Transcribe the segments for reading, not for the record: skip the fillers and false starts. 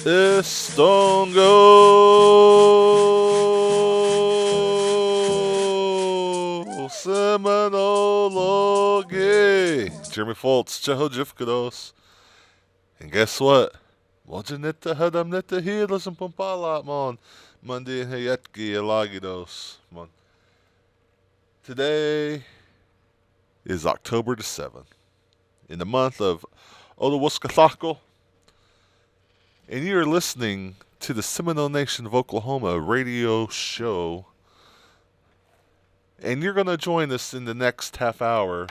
Estongo Seminole. Jeremy Foltz, Jeho Jifkados. And guess what? Może nette hadam nette hilas and pampalat mon. Monday and hayetki elagidos. Mon. Today is October the 7th. In the month of Olowoskathako. And you are listening to the Seminole Nation of Oklahoma radio show. And you're going to join us in the next half hour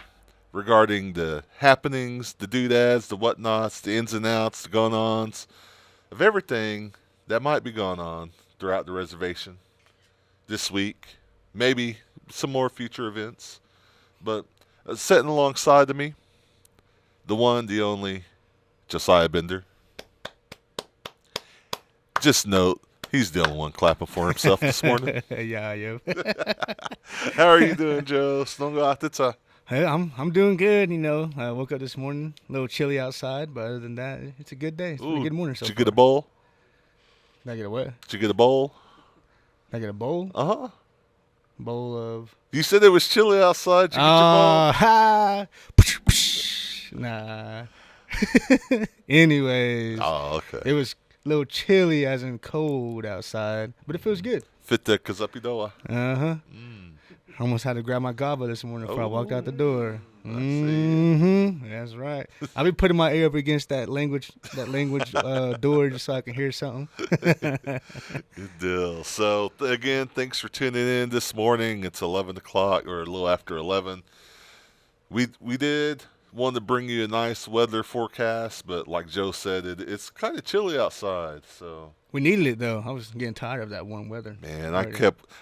regarding the happenings, the doodads, the whatnots, the ins and outs, the going-ons of everything that might be going on throughout the reservation this week. Maybe some more future events. But sitting alongside of me, the one, the only, Josiah Bender. Just note, he's the only one clapping for himself this morning. Yeah, I am. How are you doing, Joe? Hey, I'm doing good. I woke up this morning, a little chilly outside, but other than that, it's a good day. It's been a good morning so Did you far. get a bowl? Did I get a what? Did you get a bowl? Did I get a bowl? Uh-huh. Bowl of... You said it was chilly outside. Did you get your bowl? Ha! Nah. Anyways. Oh, okay. It was a little chilly as in cold outside, but it feels good. Fit the kazapidoa. Uh-huh. I almost had to grab my goblet this morning before I walked out the door. That's right. I'll be putting my ear up against that language door just so I can hear something. Good deal. So, again, thanks for tuning in this morning. It's 11 o'clock or a little after 11. We did want to bring you a nice weather forecast, but like Joe said, it's kind of chilly outside, so... We needed it, though. I was getting tired of that warm weather. Man,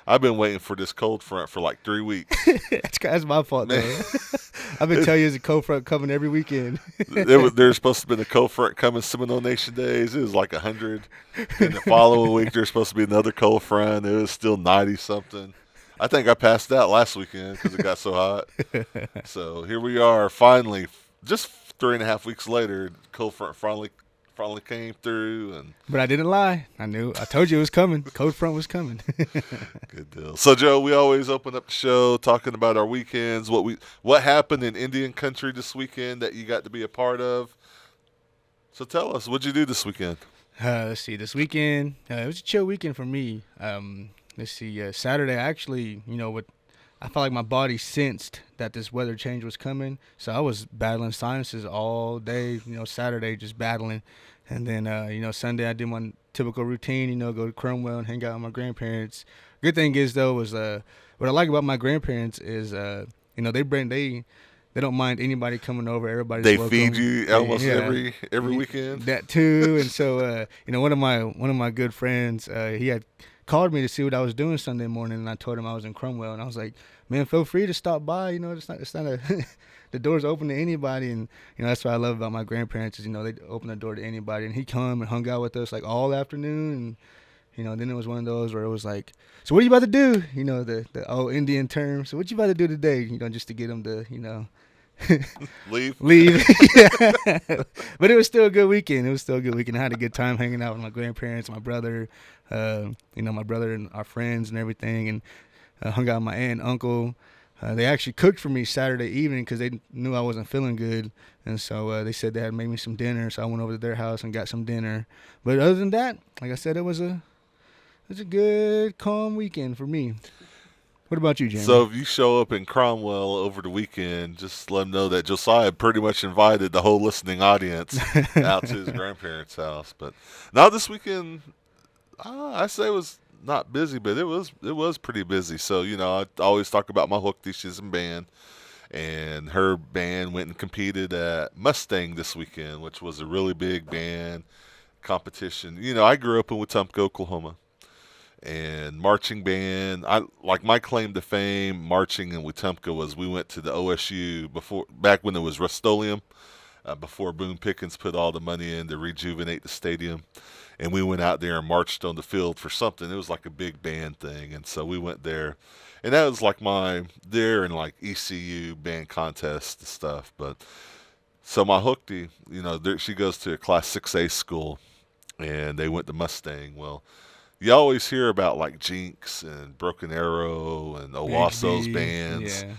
I've been waiting for this cold front for like 3 weeks. That's my fault, though. I've been telling you there's a cold front coming every weekend. There's supposed to be a cold front coming Seminole Nation days. It was like 100. And the following week, there's supposed to be another cold front. It was still 90-something. I think I passed out last weekend because it got so hot. So here we are, finally, just 3.5 weeks later, the cold front finally came through. But I didn't lie. I told you it was coming. Cold front was coming. Good deal. So, Joe, we always open up the show talking about our weekends, what happened in Indian country this weekend that you got to be a part of. So tell us, what'd you do this weekend? Let's see. This weekend, it was a chill weekend for me. Let's see. Saturday, actually, I felt like my body sensed that this weather change was coming. So I was battling sinuses all day, Saturday just battling. And then, Sunday I did my typical routine, go to Cromwell and hang out with my grandparents. Good thing is, though, was what I like about my grandparents is, they don't mind anybody coming over. Everybody's welcome. They feed you almost every weekend. That too. And so, one of my good friends, he had called me to see what I was doing Sunday morning, and I told him I was in Cromwell, and I was like, man, feel free to stop by. It's not the door's open to anybody, and that's what I love about my grandparents is they open the door to anybody. And he come and hung out with us like all afternoon, and then it was one of those where it was like, so what are you about to do? The old Indian term. So what you about to do today? Just to get them to leave. But it was still a good weekend. I had a good time hanging out with my grandparents, my brother, my brother and our friends and everything, and hung out with my aunt and uncle. They actually cooked for me Saturday evening because they knew I wasn't feeling good, and so they said they had made me some dinner. So I went over to their house and got some dinner. But other than that, like I said, it was a good, calm weekend for me. What about you, Jamie? So if you show up in Cromwell over the weekend, just let them know that Josiah pretty much invited the whole listening audience out to his grandparents' house. But now this weekend, I say it was not busy, but it was pretty busy. So, I always talk about my Hook Dishes band, and her band went and competed at Mustang this weekend, which was a really big band competition. I grew up in Wetumpka, Oklahoma. and marching band. I like my claim to fame marching in Wetumpka was we went to the OSU before back when it was Rust-Oleum, before Boone Pickens put all the money in to rejuvenate the stadium, and we went out there and marched on the field for something. It was like a big band thing, and so we went there, and that was like my there and like ECU band contest and stuff. But so my hooktie, she goes to a Class 6A school, and they went to Mustang. Well, you always hear about like Jinx and Broken Arrow and Owaso's Bigsby, bands. yeah.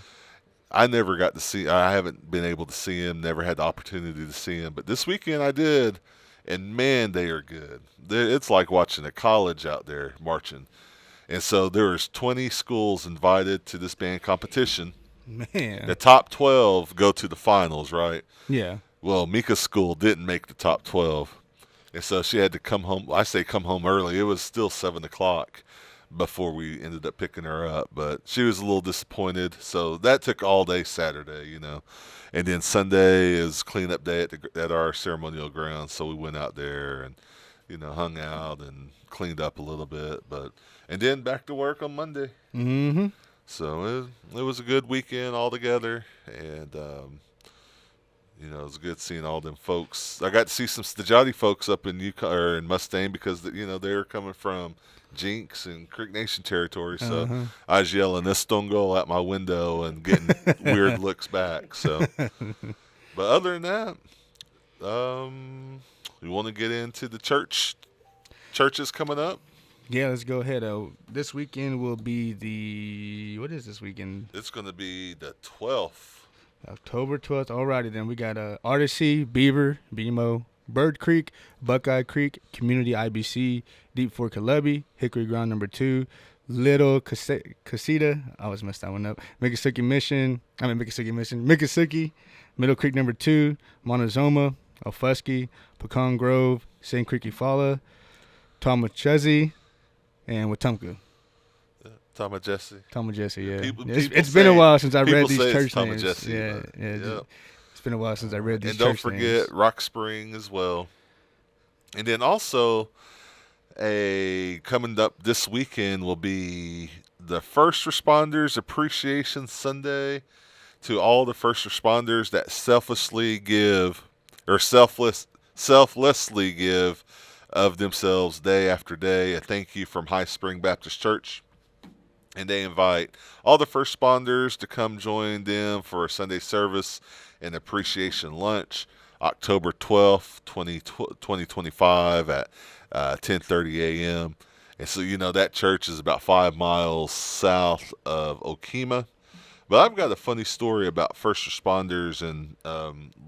I never got to see. I haven't been able to see him. Never had the opportunity to see him. But this weekend I did, and man, they are good. It's like watching a college out there marching. And so there's 20 schools invited to this band competition. The Man. top 12 go to the finals, right? Yeah. Well, Mika's school didn't make the top 12. And so she had to come home. I say come home early. It was still 7 o'clock before we ended up picking her up. But she was a little disappointed. So that took all day Saturday. And then Sunday is cleanup day at our ceremonial grounds. So we went out there and hung out and cleaned up a little bit. And then back to work on Monday. Mm-hmm. So it was a good weekend altogether, and it was good seeing all them folks. I got to see some Stajati folks up in Yukon or in Mustang because they were coming from Jinx and Creek Nation territory. So Uh-huh. I was yelling Estongo out my window and getting weird looks back. So, but other than that, we want to get into the churches coming up. Yeah, let's go ahead. This weekend will be what is this weekend? It's going to be the 12th. October 12th. Alrighty then. We got Artisy, Beaver, BMO, Bird Creek, Buckeye Creek, Community IBC, Deep Fork Columbia, Hickory Ground number 2, Little Casita. I always messed that one up. Miccosukee Mission. Miccosukee, Middle Creek number 2, Montezuma, Ofusky, Pecan Grove, St. Creek Eufaula, Tomachezzy, and Wetumpka. Tomajesse. Yeah. People It's been a while since I read these church names. Tomajesse, Yeah, yep. It's been a while since I read these And don't church forget names. Rock Spring as well. And then also coming up this weekend will be the First Responders Appreciation Sunday to all the first responders that selflessly give or selflessly give of themselves day after day. A thank you from High Spring Baptist Church. And they invite all the first responders to come join them for a Sunday service and appreciation lunch, October 12th, 2025 at 10:30 a.m. And so, that church is about 5 miles south of Okima. But I've got a funny story about first responders and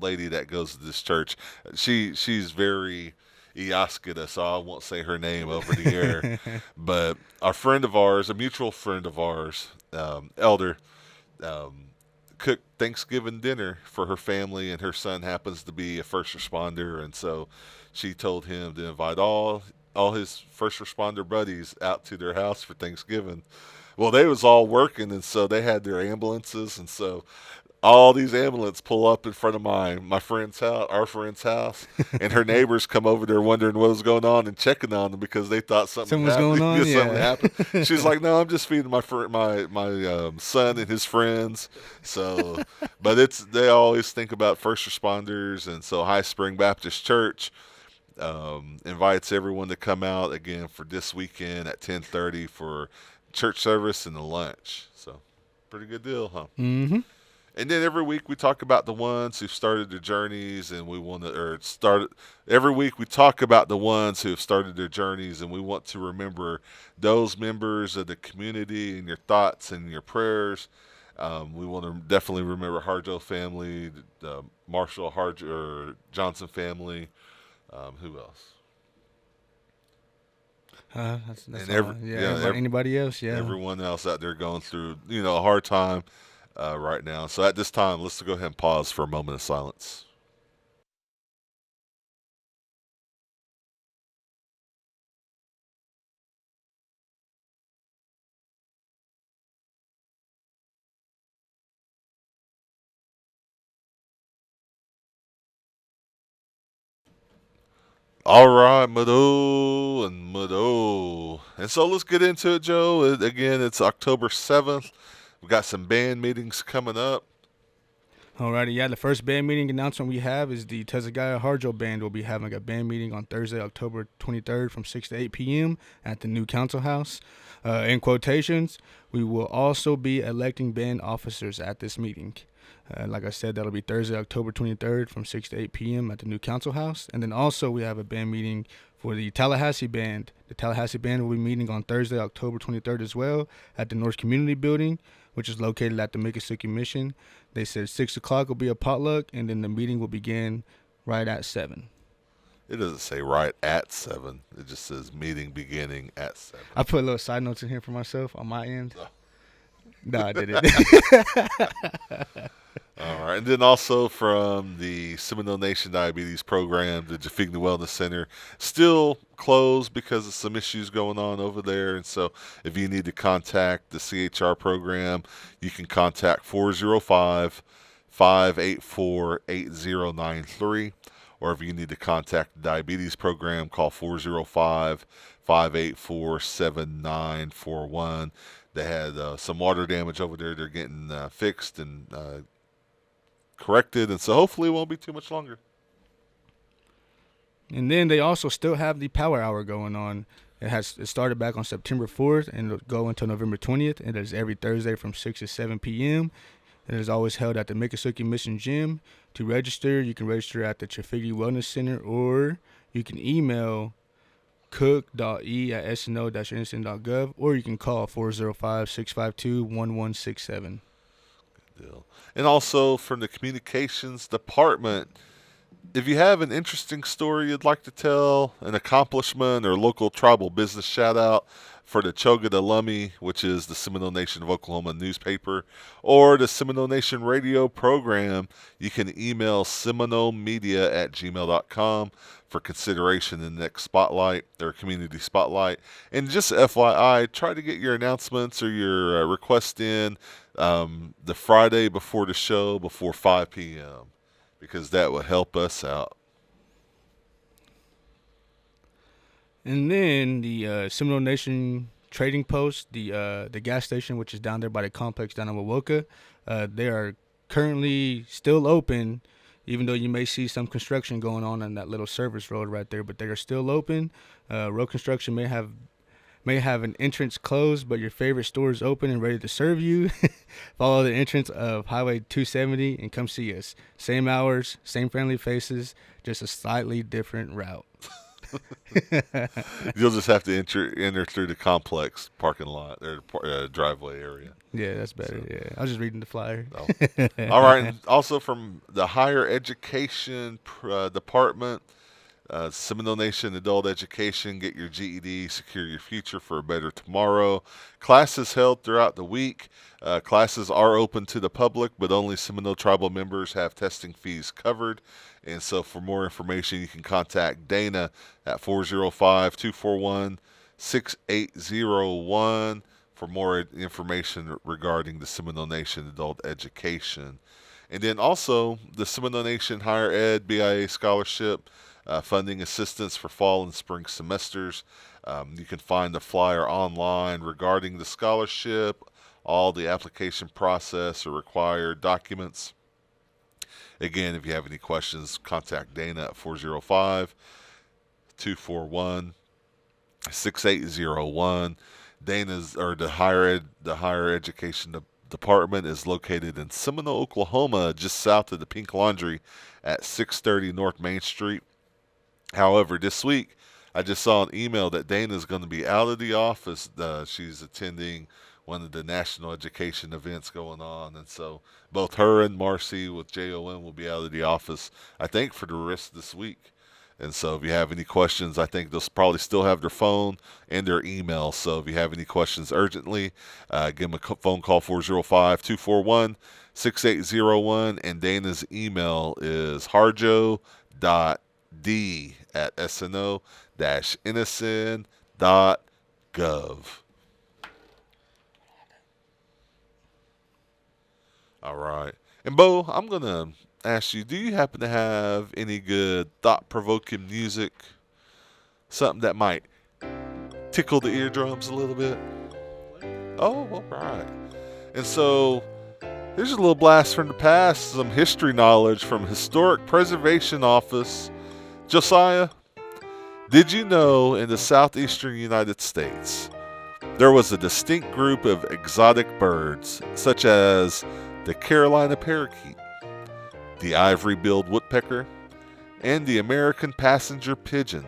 lady that goes to this church. She's very Iaskita, so I won't say her name over the air. But our friend of ours, a mutual friend of ours, Elder, um, cooked Thanksgiving dinner for her family, and her son happens to be a first responder, and so she told him to invite all his first responder buddies out to their house for Thanksgiving. Well, they was all working, and so they had their ambulances, and so all these ambulances pull up in front of my friend's house, our friend's house, and her neighbors come over there wondering what was going on and checking on them because they thought something Something was happened. going on. Yeah, something Yeah. happened. She's like, "No, I'm just feeding my son and his friends." So, but they always think about first responders, and so High Spring Baptist Church invites everyone to come out again for this weekend at 10:30 for church service and the lunch. So, pretty good deal, huh? Mm-hmm. And then every week we talk about the ones who started their journeys, and we want to, or started. Every week we talk about the ones who have started their journeys, and we want to remember those members of the community in your thoughts and your prayers. We want to definitely remember Harjo family, the Marshall or Johnson family. Who else? That's And all. Yeah. Anybody else? Yeah. everyone else out there going through a hard time right now. So at this time, let's go ahead and pause for a moment of silence. All right, Mado and Mado. And so let's get into it, Joe. Again, it's October 7th. We've got some band meetings coming up. Alrighty, yeah. The first band meeting announcement we have is the Tezagaya Harjo Band will be having a band meeting on Thursday, October 23rd from 6 to 8 p.m. at the new council house. In quotations, we will also be electing band officers at this meeting. Like I said, that'll be Thursday, October 23rd from 6 to 8 p.m. at the new council house. And then also we have a band meeting for the Tallahassee Band. The Tallahassee Band will be meeting on Thursday, October 23rd as well at the North Community Building, which is located at the Miccosukee Mission. They said 6 o'clock will be a potluck, and then the meeting will begin right at 7. It doesn't say right at 7. It just says meeting beginning at 7. I put a little side notes in here for myself on my end. Oh. No, I didn't. All right. And then also from the Seminole Nation Diabetes Program, the Jafigna Wellness Center, still closed because of some issues going on over there. And so if you need to contact the CHR program, you can contact 405 584 8093. Or if you need to contact the diabetes program, call 405 584 7941. They had some water damage over there. They're getting fixed and corrected, and so hopefully it won't be too much longer. And then they also still have the Power Hour going on. It started back on September 4th and it'll go until November 20th. It is every Thursday from 6 to 7 p.m. It is always held at the Miccosukee Mission Gym. To register, you can register at the Trafigura Wellness Center, or you can email cook.e@sno-nsn.gov, or you can call 405-652-1167. Deal. And also from the communications department, if you have an interesting story you'd like to tell, an accomplishment, or local tribal business shout out for the Choga Lummi, which is the Seminole Nation of Oklahoma newspaper, or the Seminole Nation radio program, you can email seminolemedia@gmail.com for consideration in the next spotlight or community spotlight. And just FYI, try to get your announcements or your request in the Friday before the show, before 5 p.m., because that will help us out. And then the Seminole Nation Trading Post, the gas station, which is down there by the complex down in Wawoka, they are currently still open, even though you may see some construction going on that little service road right there. But they are still open. Road construction may have an entrance closed, but your favorite store is open and ready to serve you. Follow the entrance of Highway 270 and come see us. Same hours, same friendly faces, just a slightly different route. You'll just have to enter through the complex parking lot or driveway area. Yeah, that's better. So, yeah, I was just reading the flyer. Oh. All right. And also from the higher education department, Seminole Nation Adult Education, get your GED, secure your future for a better tomorrow. Classes held throughout the week. Classes are open to the public, but only Seminole Tribal members have testing fees covered. And so for more information, you can contact Dana at 405-241-6801 for more information regarding the Seminole Nation Adult Education. And then also the Seminole Nation Higher Ed BIA Scholarship funding assistance for fall and spring semesters. You can find the flyer online regarding the scholarship, all the application process or required documents. Again, if you have any questions, contact Dana at 405-241-6801. Dana's or the higher education department is located in Seminole, Oklahoma, just south of the Pink Laundry at 630 North Main Street. However, this week I just saw an email that Dana's going to be out of the office. She's attending one of the national education events going on, and so both her and Marcy with JON will be out of the office, I think, for the rest of this week. And so if you have any questions, I think they'll probably still have their phone and their email. So if you have any questions urgently, give them a phone call, 405-241-6801, and Dana's email is harjo.d@sno-nsn.gov. All right. And Bo, I'm going to ask you, do you happen to have any good thought-provoking music Something that might tickle the eardrums a little bit? Oh, all right. And so here's a little blast from the past, some history knowledge from Historic Preservation Office. Josiah, did you know in the southeastern United States there was a distinct group of exotic birds, such as the Carolina parakeet, the ivory-billed woodpecker, and the American passenger pigeon?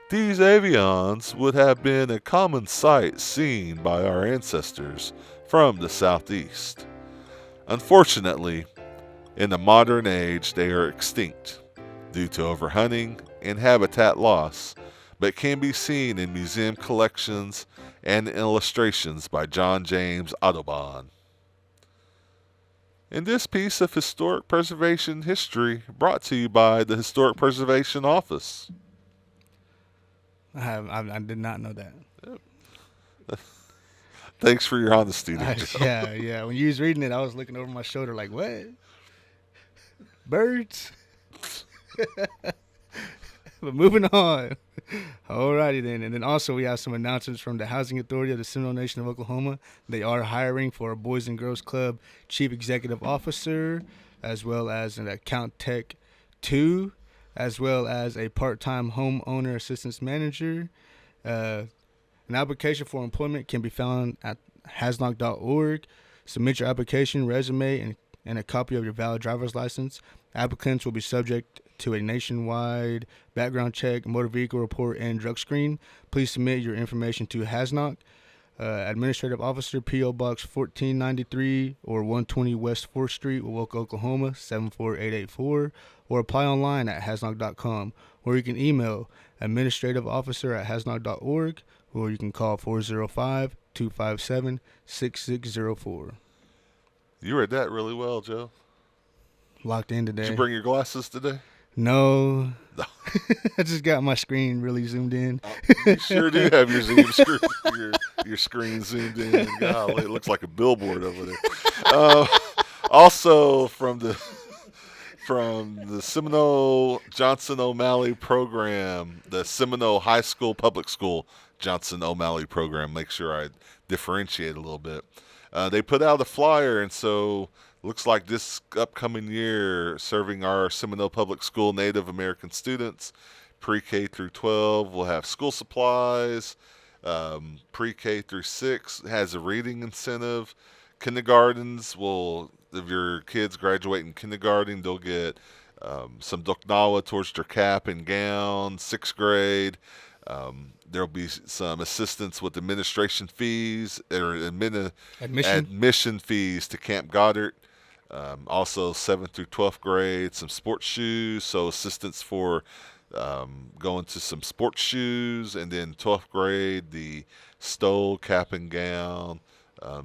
These avians would have been a common sight seen by our ancestors from the southeast. Unfortunately, in the modern age, they are extinct due to overhunting and habitat loss, but can be seen in museum collections and illustrations by John James Audubon. In this piece of historic preservation history brought to you by the Historic Preservation Office. I did not know that. Thanks for your honesty there, Joe. Yeah. When you was reading it, I was looking over my shoulder like, what? Birds? But moving on. Alrighty then. And then also we have some announcements from the Housing Authority of the Seminole Nation of Oklahoma. They are hiring for a Boys and Girls Club Chief Executive Officer, as well as an Account Tech 2, as well as a part-time homeowner assistance manager. An application for employment can be found at hasnock.org. Submit your application, resume, and a copy of your valid driver's license. Applicants will be subject to a nationwide background check, motor vehicle report, and drug screen. Please submit your information to Hasnock, Administrative Officer, P.O. Box 1493 or 120 West 4th Street, Woke, Oklahoma 74884, or apply online at hasnock.com, or you can email administrativeofficer@hasnock.org, or you can call 405-257-6604. You read that really well, Joe. Locked in today. Did you bring your glasses today? No. No. I just got my screen really zoomed in. You sure do have your your screen zoomed in. Golly, it looks like a billboard over there. Also from the Seminole Johnson O'Malley program, the Seminole High School Public School Johnson O'Malley program. Make sure I differentiate a little bit. They put out a flyer, and so looks like this upcoming year, serving our Seminole Public School Native American students, pre-K through 12, will have school supplies. Pre-K through 6 has a reading incentive. Kindergartens will, if your kids graduate in kindergarten, they'll get some doknawa towards their cap and gown. 6th grade, there'll be some assistance with administration fees or admission fees to Camp Goddard. Also, 7th through 12th grade, some sports shoes, so assistance for going to some sports shoes. And then 12th grade, the stole, cap and gown,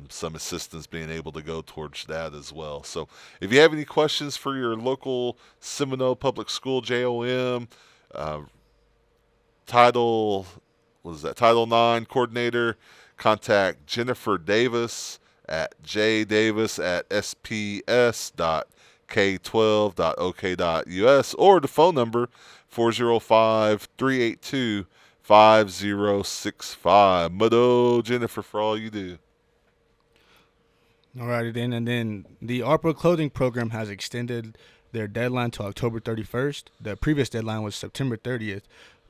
some assistance being able to go towards that as well. So if you have any questions for your local Seminole Public School JOM, Title 9 coordinator, contact Jennifer Davis at jdavis@sps.k12.ok.us, or the phone number 405-382-5065. Mado, Jennifer, for all you do. Alrighty then, and then the ARPA clothing program has extended their deadline to October 31st. The previous deadline was September 30th.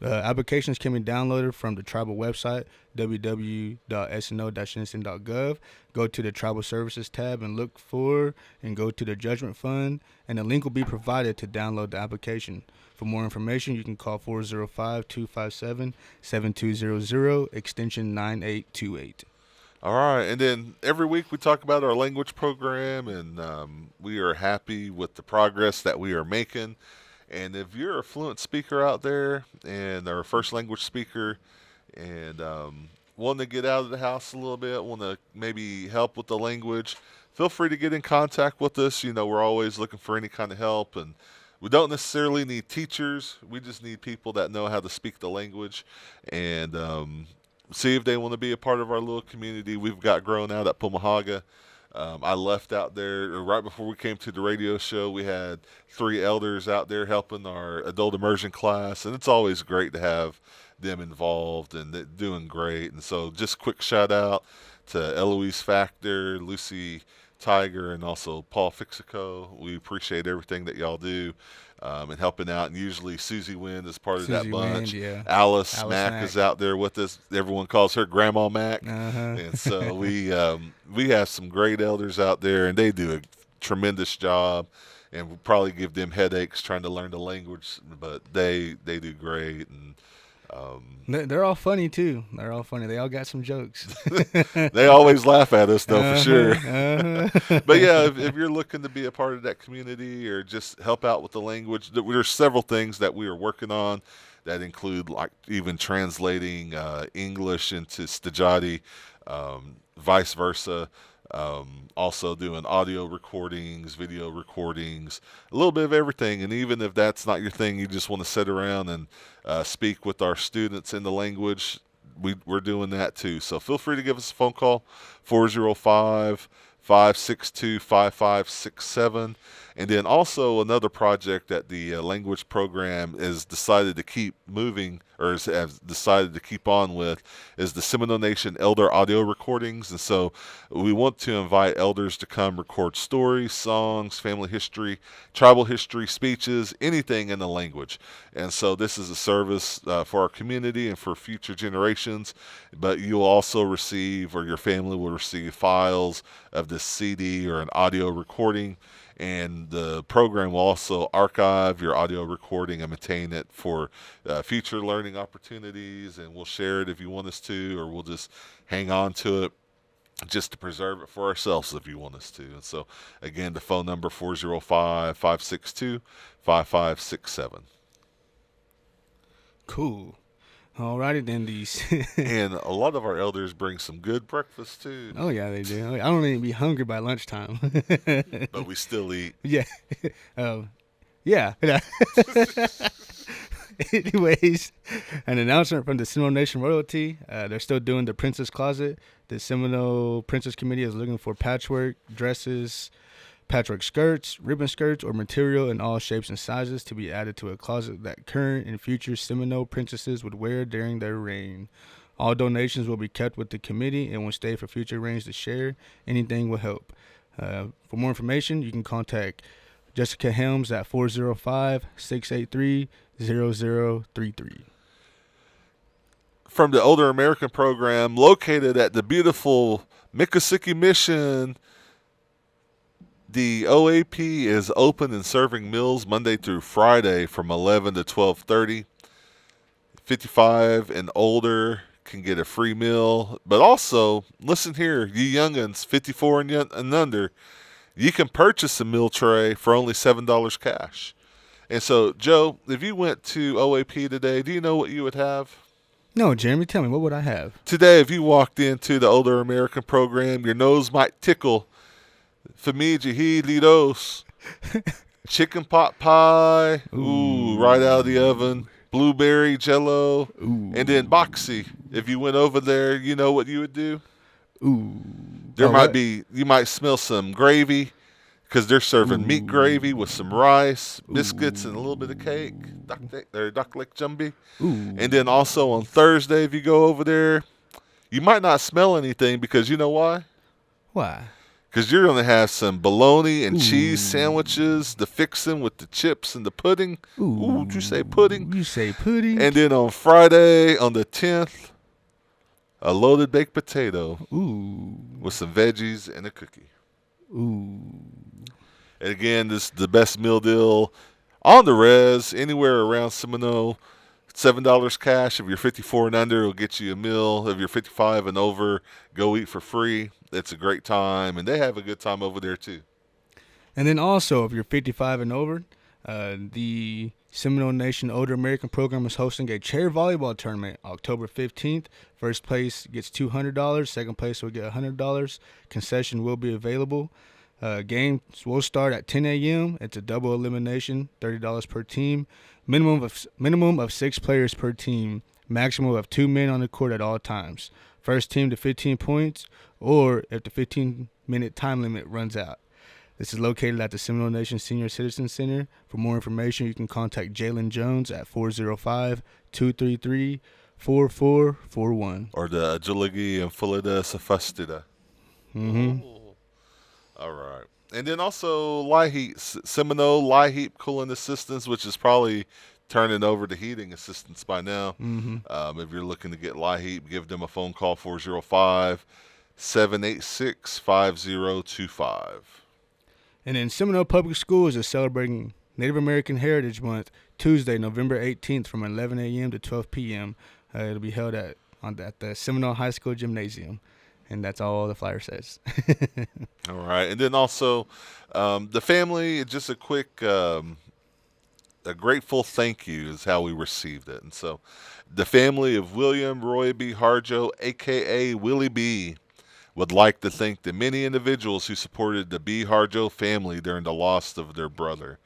Applications can be downloaded from the tribal website, www.sno-nsn.gov. Go to the Tribal Services tab and look for and go to the Judgment Fund, and a link will be provided to download the application. For more information, you can call 405-257-7200, extension 9828. All right, and then every week we talk about our language program, and we are happy with the progress that we are making. And if you're a fluent speaker out there and are a first language speaker and want to get out of the house a little bit, want to maybe help with the language, feel free to get in contact with us. You know, we're always looking for any kind of help, and we don't necessarily need teachers. We just need people that know how to speak the language and see if they want to be a part of our little community we've got growing out at Pumahaga. I left out there right before we came to the radio show. We had 3 elders out there helping our adult immersion class, and it's always great to have them involved, and they're doing great. And so, just quick shout out to Eloise Factor, Lucy Tiger, and also Paul Fixico. We appreciate everything that y'all do. And helping out, and usually Susie Wind is part of that Susie bunch. Wind, yeah. Alice Alice Mack Mack. is out there with us. Everyone calls her Grandma Mack, Uh-huh. and so we have some great elders out there, and they do a tremendous job. And we probably give them headaches trying to learn the language, but they do great. And They're all funny too. They're all funny. They all got some jokes. they always laugh at us though, for sure. Uh-huh. But yeah, if you're looking to be a part of that community or just help out with the language, there's several things that we are working on that include like even translating English into Stajati, vice versa. Also doing audio recordings, video recordings, a little bit of everything. And even if that's not your thing, you just want to sit around and speak with our students in the language, we're doing that too. So feel free to give us a phone call, 405-562-5567. And then also another project that the language program has decided to keep moving, or has decided to keep on with, is the Seminole Nation Elder Audio Recordings. And so we want to invite elders to come record stories, songs, family history, tribal history, speeches, anything in the language. And so this is a service for our community and for future generations. But you'll also receive, or your family will receive, files of this CD or an audio recording. And the program will also archive your audio recording and maintain it for future learning opportunities. And we'll share it if you want us to, or we'll just hang on to it just to preserve it for ourselves if you want us to. And so, again, the phone number 405-562-5567. Cool. Alrighty then, these. And a lot of our elders bring some good breakfast too, Oh yeah, they do. I don't even be hungry by lunchtime. but we still eat. Yeah. Yeah. Anyways, an announcement from the Seminole Nation royalty. They're still doing the Princess Closet. The Seminole Princess Committee is looking for patchwork dresses, patchwork skirts, ribbon skirts, or material in all shapes and sizes to be added to a closet that current and future Seminole princesses would wear during their reign. All donations will be kept with the committee and will stay for future reigns to share. Anything will help. For more information, you can contact Jessica Helms at 405-683-0033. From the Older American program located at the beautiful Miccosukee Mission, the OAP is open and serving meals Monday through Friday from 11 to 12:30. 55 and older can get a free meal. But also, listen here, you youngins, 54 and under, you can purchase a meal tray for only $7 cash. And so, Joe, if you went to OAP today, do you know what you would have? No, Jeremy, tell me, what would I have? Today, if you walked into the Older American program, your nose might tickle. Famigilidos, chicken pot pie, ooh, right out of the oven, blueberry jello, Ooh. and then boxy. If you went over there, you know what you would do? Ooh. There Oh, might what? be, you might smell some gravy, because they're serving meat gravy with some rice, biscuits, and a little bit of cake, duck jumby. Ooh. And then also on Thursday, if you go over there, you might not smell anything, because you know why? Why? Because you're going to have some bologna and Ooh. cheese sandwiches, the fixin' with the chips and the pudding. Ooh. Did you say pudding? You say pudding? And then on Friday, on the 10th, a loaded baked potato Ooh. with some veggies and a cookie. Ooh. And again, this is the best meal deal on the res, anywhere around Seminole. $7 cash. If you're 54 and under, it'll get you a meal. If you're 55 and over, go eat for free. It's a great time, and they have a good time over there too. And then also, if you're 55 and over, the Seminole Nation Older American program is hosting a chair volleyball tournament October 15th. First place gets $200. Second place will get $100. Concession will be available. Games will start at 10 a.m. It's a double elimination, $30 per team. Minimum of 6 players per team. Maximum of 2 men on the court at all times. First team to 15 points, or if the 15 minute time limit runs out. This is located at the Seminole Nation Senior Citizen Center. For more information, you can contact Jalen Jones at 405-233-4441. Or the Agiligi and Fulida Safastida. Mm-hmm. All right. And then also Seminole Lie Cooling Assistance, which is probably turning over to heating assistance by now. Mm-hmm. If you're looking to get Lie give them a phone call, 405-786-5025. And then Seminole Public Schools is celebrating Native American Heritage Month Tuesday, November 18th from 11 a.m. to 12 p.m. It'll be held at the Seminole High School Gymnasium. And that's all the flyer says. All right. And then also the family, just a quick, a grateful thank you is how we received it. And so the family of William Roy B. Harjo, a.k.a. Willie B., would like to thank the many individuals who supported the B. Harjo family during the loss of their brother.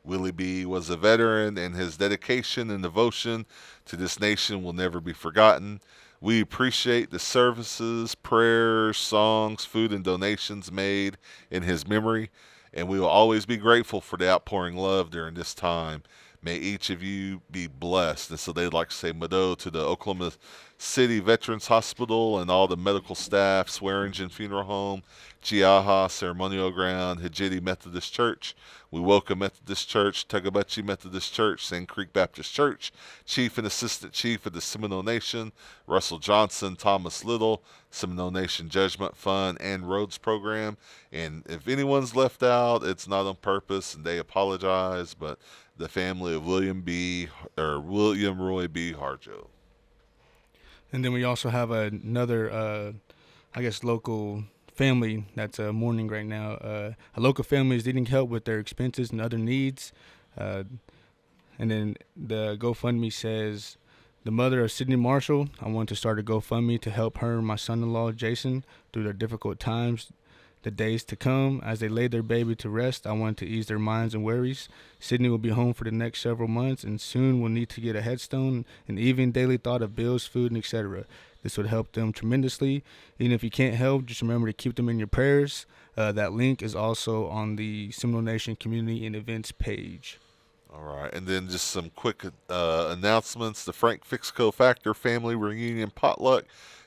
Willie B. was a veteran, and his dedication and devotion to this nation will never be forgotten. We appreciate the services, prayers, songs, food, and donations made in his memory, and we will always be grateful for the outpouring love during this time. May each of you be blessed. And so they'd like to say Mado to the Oklahoma City Veterans Hospital and all the medical staff, Swearingen Funeral Home, Chiaha Ceremonial Ground, Hijiti Methodist Church, Wewoka Methodist Church, Tugabuchi Methodist Church, Sand Creek Baptist Church, Chief and Assistant Chief of the Seminole Nation, Russell Johnson, Thomas Little, Seminole Nation Judgment Fund, and Roads Program. And if anyone's left out, it's not on purpose, and they apologize, but the family of William Roy B. Harjo. And then we also have another, local family that's mourning right now. A local family is needing help with their expenses and other needs. And then the GoFundMe says, the mother of Sydney Marshall, I want to start a GoFundMe to help her and my son-in-law, Jason, through their difficult times, the days to come. As they lay their baby to rest, I want to ease their minds and worries. Sydney will be home for the next several months, and soon will need to get a headstone and even daily thought of bills, food, and etc. This would help them tremendously. Even if you can't help, just remember to keep them in your prayers. That link is also on the Seminole Nation Community and Events page. All right, and then just some quick announcements. The Frank Fixco Factor Family Reunion Potluck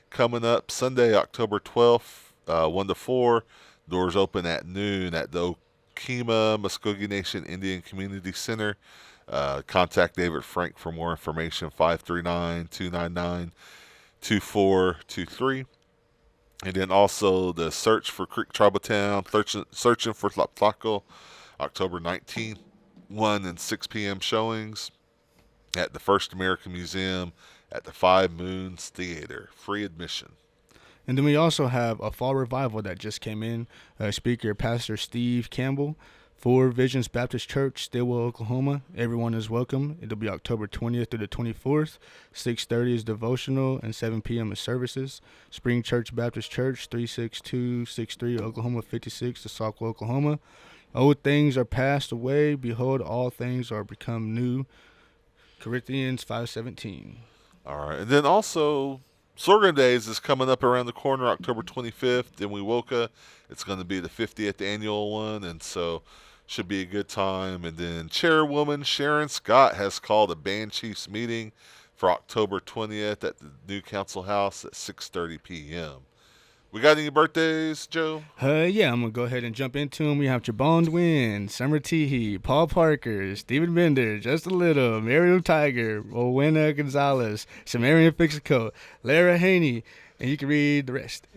coming up Sunday, October 12th, 1 to 4. Doors open at noon at the Okemah Muskogee Nation Indian Community Center. Contact David Frank for more information, 539-299-2423. And then also the Search for Creek Tribal Town, Searching for Tlaptlaco, October 19th, 1 and 6 p.m. showings at the First American Museum at the Five Moons Theater. Free admission. And then we also have a fall revival that just came in. Speaker Pastor Steve Campbell, Four Visions Baptist Church, Stillwell, Oklahoma. Everyone is welcome. It'll be October 20th through the 24th. 6:30 is devotional and 7 p.m. is services. Spring Church Baptist Church, 36263 Oklahoma 56, Saukwa, Oklahoma. Old things are passed away. Behold, all things are become new. Corinthians 5:17. All right. And then also, Sorghum Days is coming up around the corner, October 25th in Wewoka. It's going to be the 50th annual one, and so should be a good time. And then Chairwoman Sharon Scott has called a band chiefs meeting for October 20th at the new council house at 6:30 p.m. We got any birthdays, Joe? Yeah, I'm going to go ahead and jump into them. We have Jabond Wynn, Summer Teehee, Paul Parker, Stephen Bender, Just a Little, Miriam Tiger, Rowena Gonzalez, Samarian Fixico, Lara Haney, and you can read the rest.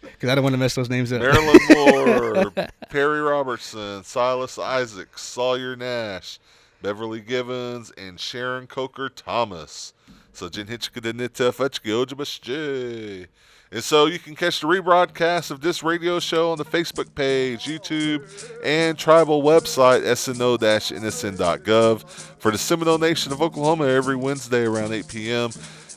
Because I don't want to mess those names up. Marilyn Moore, Perry Robertson, Silas Isaacs, Sawyer Nash, Beverly Givens, and Sharon Coker Thomas. So, Jen Hitchka de Nita Fetchke Ojabashe. And so you can catch the rebroadcast of this radio show on the Facebook page, YouTube, and tribal website, sno-nsn.gov. For the Seminole Nation of Oklahoma every Wednesday around 8 p.m.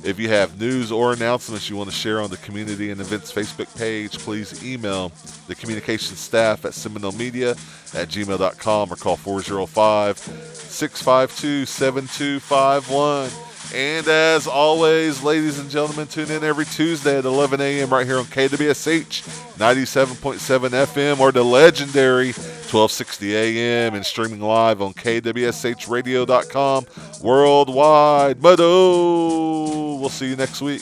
If you have news or announcements you want to share on the Community and Events Facebook page, please email the communications staff at seminolemedia@gmail.com or call 405-652-7251. And as always, ladies and gentlemen, tune in every Tuesday at 11 a.m. right here on KWSH 97.7 FM, or the legendary 1260 AM, and streaming live on kwshradio.com worldwide. We'll see you next week.